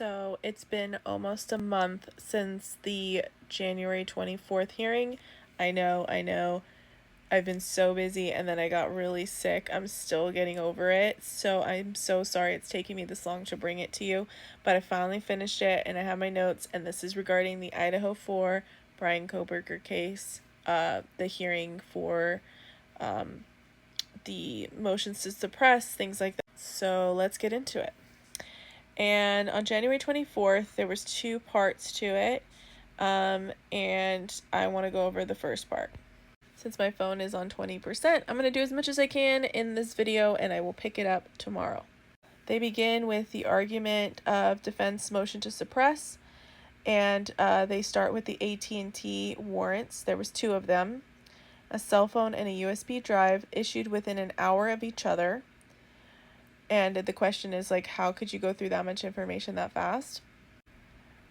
So it's been almost a month since the January 24th hearing. I know. I've been so busy and then I got really sick. I'm still getting over it. So I'm so sorry it's taking me this long to bring it to you. But I finally finished it and I have my notes. And this is regarding the Idaho 4 Brian Kohberger case, the hearing for the motions to suppress, things like that. So let's get into it. And on January 24th, there was two parts to it, and I want to go over the first part. Since my phone is on 20%, I'm going to do as much as I can in this video, and I will pick it up tomorrow. They begin with the argument of defense motion to suppress, and they start with the AT&T warrants. There was two of them, a cell phone and a USB drive issued within an hour of each other. And the question is, like, how could you go through that much information that fast?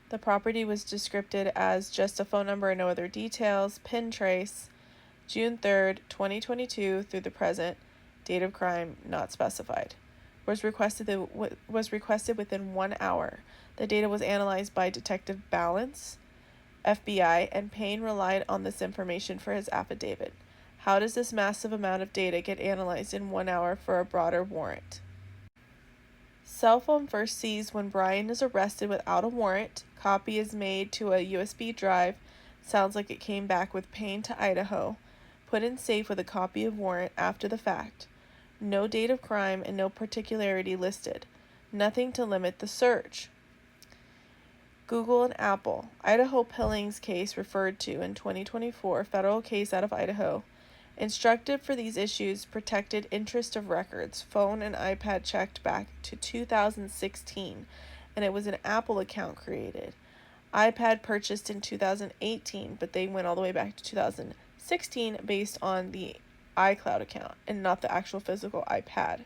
The property was described as just a phone number and no other details. Pin trace, June 3rd, 2022 through the present. Date of crime not specified. Was requested within 1 hour. The data was analyzed by Detective Balance, FBI, and Payne relied on this information for his affidavit. How does this massive amount of data get analyzed in 1 hour for a broader warrant? Cell phone first seized when Brian is arrested without a warrant. Copy is made to a USB drive. Sounds like it came back with Payne to Idaho. Put in safe with a copy of warrant after the fact. No date of crime and no particularity listed. Nothing to limit the search. Google and Apple. Idaho Pillings case referred to in 2024 federal case out of Idaho. Instructive for these issues, protected interest of records, phone and iPad checked back to 2016, and it was an Apple account created. iPad purchased in 2018, but they went all the way back to 2016 based on the iCloud account and not the actual physical iPad.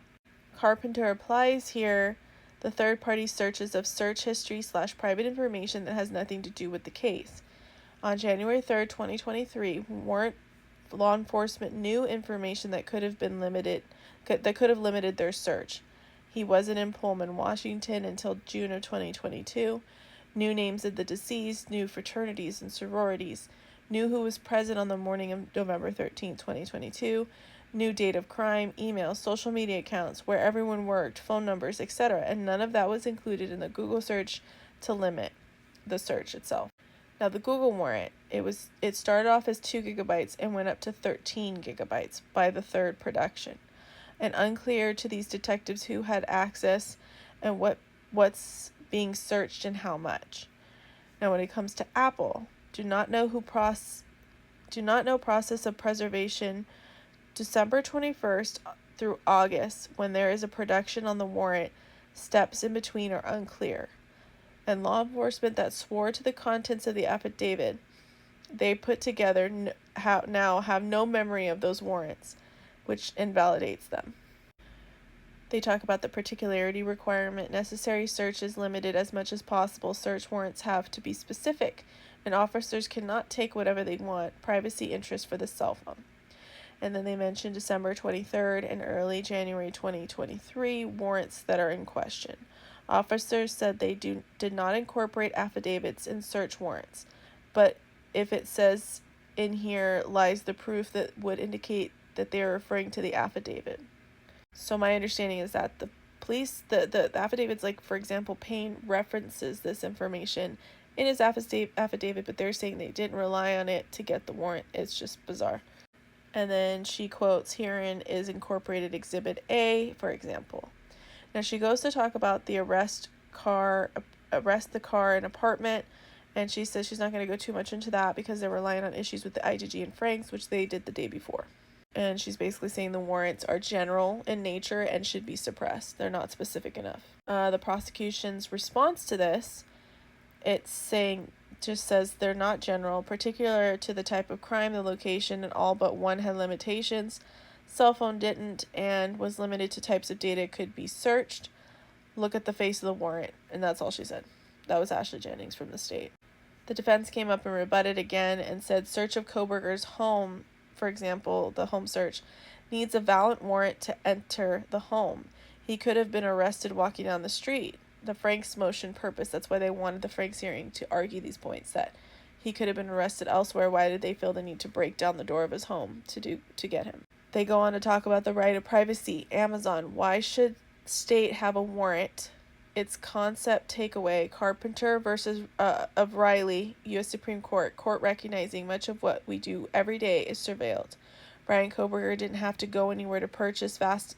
Carpenter applies here the third-party searches of search history / private information that has nothing to do with the case. On January 3rd, 2023, law enforcement knew information that could have limited their search. He wasn't in Pullman, Washington until June of 2022. Knew names of the deceased, knew fraternities and sororities, knew who was present on the morning of November 13, 2022, knew date of crime, emails, social media accounts, where everyone worked, phone numbers, etc., and none of that was included in the Google search to limit the search itself. Now, the Google warrant, it started off as 2 gigabytes and went up to 13 gigabytes by the third production. And unclear to these detectives who had access and what's being searched and how much. Now, when it comes to Apple, do not know process of preservation December 21st through August, when there is a production on the warrant, steps in between are unclear. And law enforcement that swore to the contents of the affidavit they put together now have no memory of those warrants, which invalidates them. They talk about the particularity requirement. Necessary search is limited as much as possible. Search warrants have to be specific, and officers cannot take whatever they want. Privacy interest for the cell phone. And then they mention December 23rd and early January 2023 warrants that are in question. Officers said they did not incorporate affidavits in search warrants, but if it says in here lies the proof that would indicate that they are referring to the affidavit. So my understanding is that the police, the affidavits, like for example, Payne references this information in his affidavit, but they're saying they didn't rely on it to get the warrant. It's just bizarre. And then she quotes, herein is incorporated Exhibit A, for example. Now she goes to talk about the arrest the car and apartment, and she says she's not going to go too much into that because they're relying on issues with the IGG and Franks, which they did the day before. And she's basically saying the warrants are general in nature and should be suppressed. They're not specific enough. The prosecution's response to this, just says they're not general, particular to the type of crime, the location, and all but one had limitations. Cell phone didn't and was limited to types of data could be searched. Look at the face of the warrant. And that's all she said. That was Ashley Jennings from the state. The defense came up and rebutted again and said search of Kohberger's home, for example, the home search, needs a valid warrant to enter the home. He could have been arrested walking down the street. the Franks motion purpose. That's why they wanted the Franks hearing, to argue these points, that he could have been arrested elsewhere. Why did they feel the need to break down the door of his home to get him? They go on to talk about the right of privacy. Amazon, why should state have a warrant? Its concept takeaway. Carpenter versus of Riley, U.S. Supreme Court. Court recognizing much of what we do every day is surveilled. Brian Koberger didn't have to go anywhere to purchase vast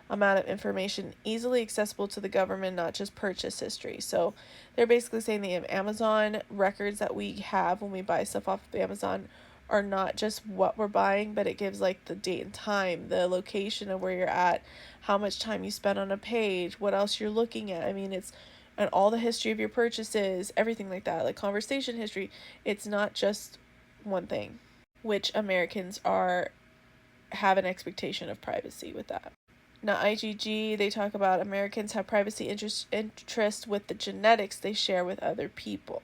amount of information easily accessible to the government, not just purchase history. So they're basically saying the Amazon records that we have when we buy stuff off of Amazon are not just what we're buying, but it gives like the date and time, the location of where you're at, how much time you spent on a page, what else you're looking at. I mean, it's, and all the history of your purchases, everything like that, like conversation history. It's not just one thing, which Americans have an expectation of privacy with that. Now, IGG, they talk about Americans have privacy interest with the genetics they share with other people.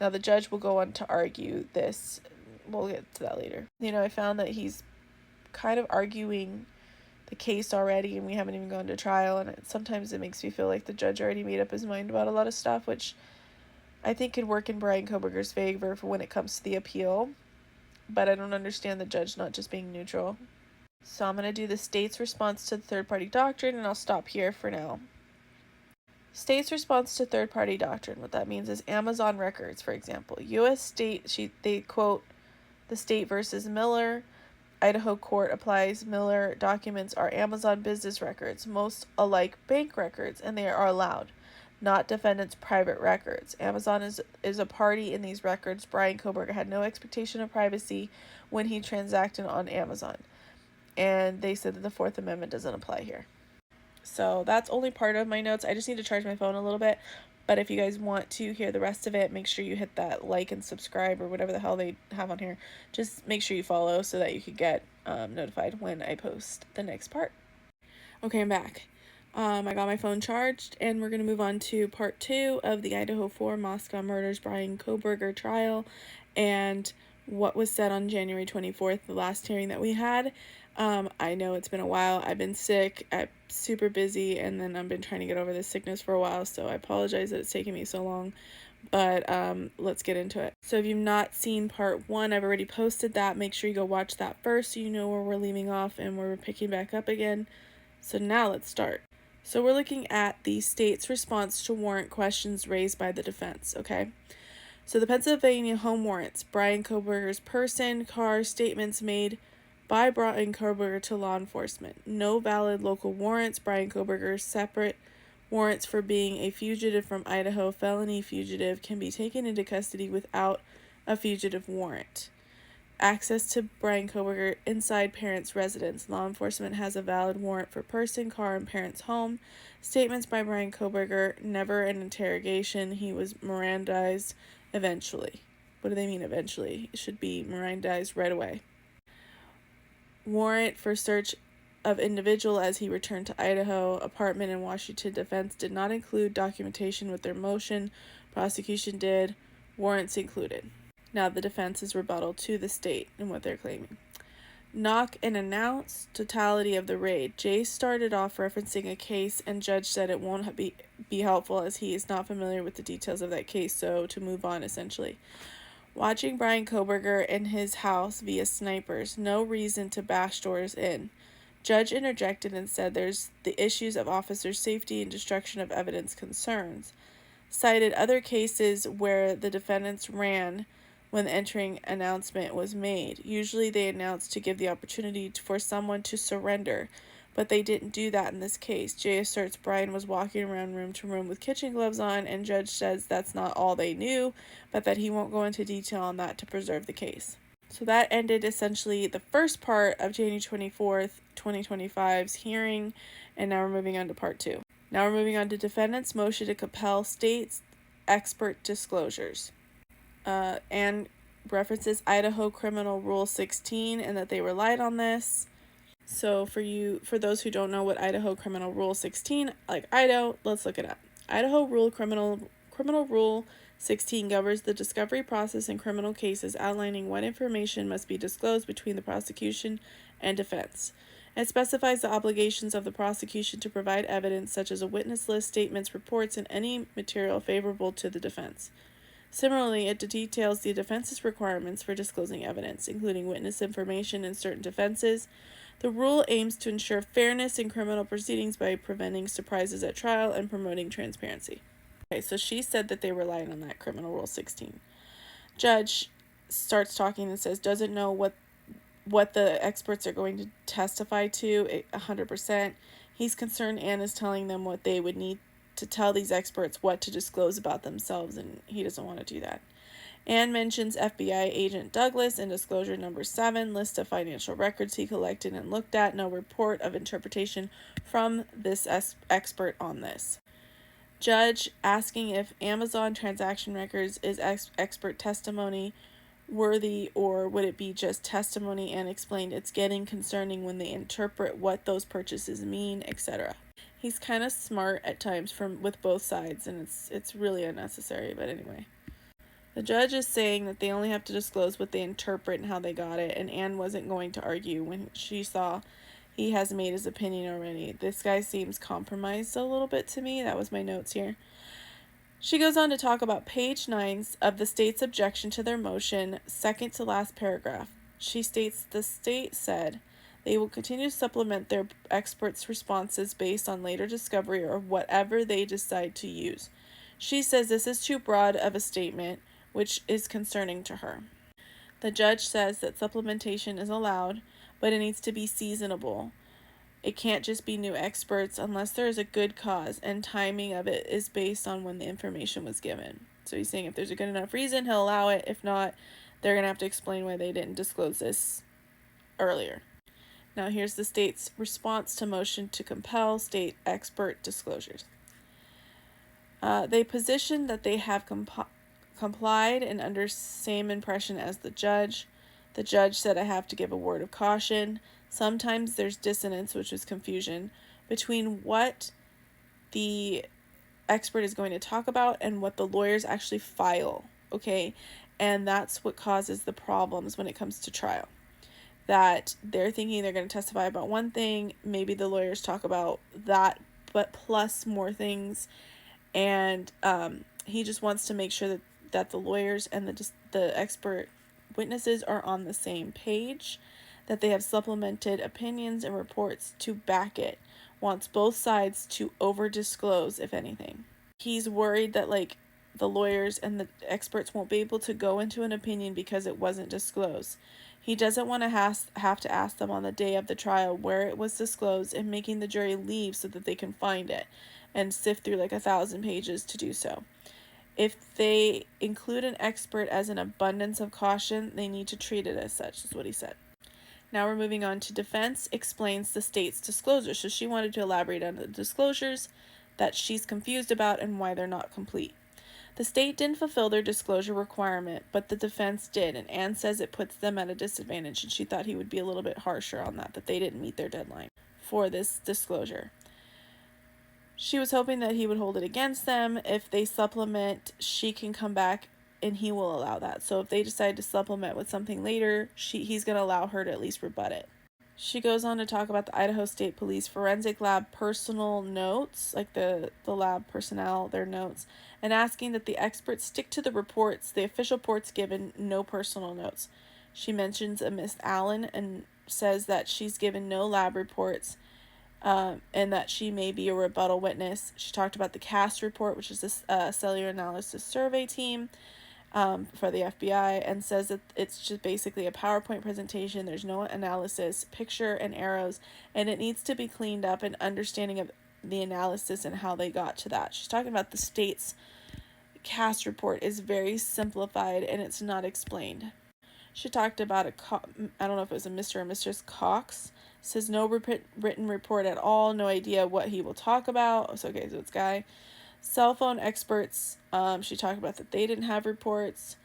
Now, the judge will go on to argue this. We'll get to that later. I found that he's kind of arguing the case already, and we haven't even gone to trial, and sometimes it makes me feel like the judge already made up his mind about a lot of stuff, which I think could work in Brian Koberger's favor for when it comes to the appeal, but I don't understand the judge not just being neutral. So I'm going to do the state's response to the third-party doctrine, and I'll stop here for now. State's response to third-party doctrine. What that means is Amazon records, for example. U.S. state, they quote the state versus Miller. Idaho court applies Miller documents are Amazon business records, most alike bank records, and they are allowed, not defendant's private records. Amazon is a party in these records. Brian Koberger had no expectation of privacy when he transacted on Amazon. And they said that the Fourth Amendment doesn't apply here. So that's only part of my notes. I just need to charge my phone a little bit. But if you guys want to hear the rest of it, make sure you hit that like and subscribe or whatever the hell they have on here. Just make sure you follow so that you can get notified when I post the next part. Okay, I'm back. I got my phone charged, and we're going to move on to part 2 of the Idaho 4 Moscow Murders Brian Koberger trial and what was said on January 24th, the last hearing that we had. I know it's been a while. I've been sick. I'm super busy, and then I've been trying to get over this sickness for a while, so I apologize that it's taking me so long, but let's get into it. So if you've not seen part 1, I've already posted that. Make sure you go watch that first so you know where we're leaving off and where we're picking back up again. So now let's start. So we're looking at the state's response to warrant questions raised by the defense, okay? So the Pennsylvania home warrants, Brian Koberger's person, car, statements made by Brian Koberger to law enforcement. No valid local warrants. Brian Koberger's separate warrants for being a fugitive from Idaho, felony fugitive, can be taken into custody without a fugitive warrant. Access to Brian Koberger inside parents' residence. Law enforcement has a valid warrant for person, car, and parents' home. Statements by Brian Koberger, never an interrogation. He was Mirandized eventually. What do they mean eventually? It should be Mirandized right away. Warrant for search of individual as he returned to Idaho. Apartment in Washington. Defense did not include documentation with their motion. Prosecution did. Warrants included. Now the defense's rebuttal to the state and what they're claiming. Knock and announce. Totality of the raid. Jay started off referencing a case, and judge said it won't be helpful as he is not familiar with the details of that case, so to move on essentially. Watching Brian Koberger in his house via snipers. No reason to bash doors in. Judge interjected and said there's the issues of officer safety and destruction of evidence concerns. Cited other cases where the defendants ran when the entering announcement was made. Usually they announced to give the opportunity for someone to surrender, but they didn't do that in this case. Jay asserts Brian was walking around room to room with kitchen gloves on, and judge says that's not all they knew, but that he won't go into detail on that to preserve the case. So that ended essentially the first part of January 24th, 2025's hearing, and now we're moving on to part 2. Now we're moving on to defendant's motion to compel state's expert disclosures. And references Idaho Criminal Rule 16 and that they relied on this. So for those who don't know what Idaho Criminal Rule 16, like I don't, let's look it up. Idaho Criminal Rule 16 governs the discovery process in criminal cases, outlining what information must be disclosed between the prosecution and defense. It specifies the obligations of the prosecution to provide evidence such as a witness list, statements, reports, and any material favorable to the defense. Similarly, it details the defense's requirements for disclosing evidence, including witness information in certain defenses. The rule aims to ensure fairness in criminal proceedings by preventing surprises at trial and promoting transparency. Okay, so she said that they relied on that criminal rule 16. Judge starts talking and says doesn't know what the experts are going to testify to 100%. He's concerned Anne is telling them what they would need to tell these experts what to disclose about themselves, and he doesn't want to do that. Anne mentions FBI agent Douglas in disclosure number 7, list of financial records he collected and looked at, no report of interpretation from this expert on this. Judge asking if Amazon transaction records is expert testimony worthy, or would it be just testimony, and explained it's getting concerning when they interpret what those purchases mean, etc. He's kind of smart at times with both sides, and it's really unnecessary, but anyway. The judge is saying that they only have to disclose what they interpret and how they got it, and Anne wasn't going to argue when she saw he has made his opinion already. This guy seems compromised a little bit to me. That was my notes here. She goes on to talk about page 9 of the state's objection to their motion, second to last paragraph. She states the state said they will continue to supplement their experts' responses based on later discovery or whatever they decide to use. She says this is too broad of a statement, which is concerning to her. The judge says that supplementation is allowed, but it needs to be seasonable. It can't just be new experts unless there is a good cause, and timing of it is based on when the information was given. So he's saying if there's a good enough reason, he'll allow it. If not, they're going to have to explain why they didn't disclose this earlier. Now here's the state's response to motion to compel state expert disclosures. They position that they have complied and under same impression as the judge. The judge said I have to give a word of caution. Sometimes there's dissonance, which is confusion, between what the expert is going to talk about and what the lawyers actually file, okay? And that's what causes the problems when it comes to trial. That they're thinking they're going to testify about one thing, maybe the lawyers talk about that, but plus more things, and he just wants to make sure that the lawyers and the expert witnesses are on the same page, that they have supplemented opinions and reports to back it, wants both sides to over-disclose, if anything. He's worried that, the lawyers and the experts won't be able to go into an opinion because it wasn't disclosed. He doesn't want to have to ask them on the day of the trial where it was disclosed and making the jury leave so that they can find it and sift through 1,000 pages to do so. If they include an expert as an abundance of caution, they need to treat it as such, is what he said. Now we're moving on to defense explains the state's disclosure. So she wanted to elaborate on the disclosures that she's confused about and why they're not complete. The state didn't fulfill their disclosure requirement, but the defense did, and Anne says it puts them at a disadvantage, and she thought he would be a little bit harsher on that they didn't meet their deadline for this disclosure. She was hoping that he would hold it against them. If they supplement, she can come back and he will allow that. So if they decide to supplement with something later, he's going to allow her to at least rebut it. She goes on to talk about the Idaho State Police Forensic Lab personal notes, the lab personnel, their notes, and asking that the experts stick to the reports, the official reports given, no personal notes. She mentions a Miss Allen and says that she's given no lab reports, and that she may be a rebuttal witness. She talked about the CAST report, which is this cellular analysis survey team for the FBI, and says that it's just basically a PowerPoint presentation. There's no analysis, picture and arrows, and it needs to be cleaned up and understanding of the analysis and how they got to that. She's talking about the state's CAST report is very simplified and it's not explained. She talked about I don't know if it was a Mr. or Mistress Cox. Says no written report at all, no idea what he will talk about. So it's guy. Cell phone experts, she talked about that they didn't have reports.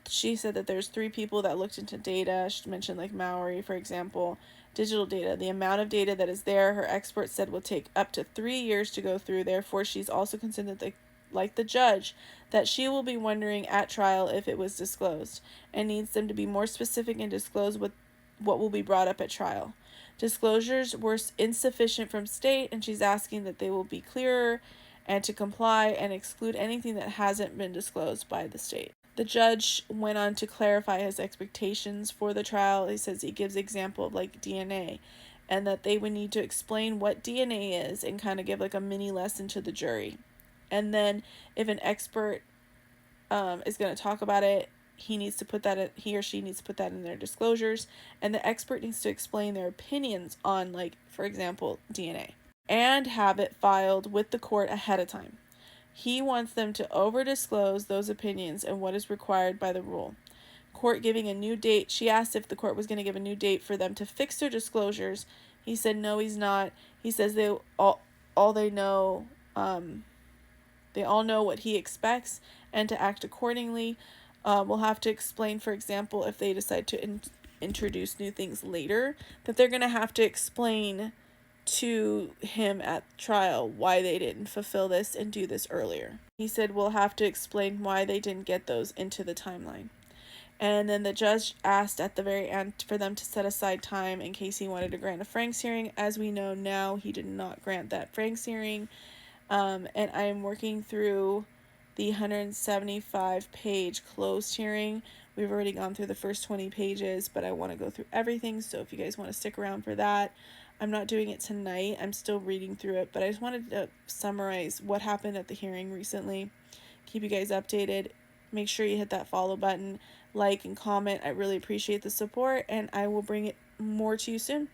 She said that there's 3 people that looked into data. She mentioned Maori, for example. Digital data, the amount of data that is there, her expert said will take up to 3 years to go through. Therefore, she's also concerned that like the judge, that she will be wondering at trial if it was disclosed and needs them to be more specific and disclose what will be brought up at trial. Disclosures were insufficient from state, and she's asking that they will be clearer and to comply and exclude anything that hasn't been disclosed by the state. The judge went on to clarify his expectations for the trial. He says he gives example of like DNA, and that they would need to explain what DNA is and kind of give like a mini lesson to the jury. And then if an expert is going to talk about it, he or she needs to put that in their disclosures, and the expert needs to explain their opinions on, like, for example, DNA, and have it filed with the court ahead of time. He wants them to over-disclose those opinions and what is required by the rule. Court giving a new date. She asked if the court was going to give a new date for them to fix their disclosures. He said no, he's not. He says they all they know, they all know what he expects and to act accordingly. We'll have to explain, for example, if they decide to introduce new things later, that they're going to have to explain to him at trial why they didn't fulfill this and do this earlier. He said we'll have to explain why they didn't get those into the timeline. And then the judge asked at the very end for them to set aside time in case he wanted to grant a Franks hearing. As we know now, he did not grant that Franks hearing. And I am working through the 175-page closed hearing. We've already gone through the first 20 pages, but I want to go through everything, so if you guys want to stick around for that. I'm not doing it tonight. I'm still reading through it, but I just wanted to summarize what happened at the hearing recently. Keep you guys updated. Make sure you hit that follow button, like, and comment. I really appreciate the support, and I will bring it more to you soon.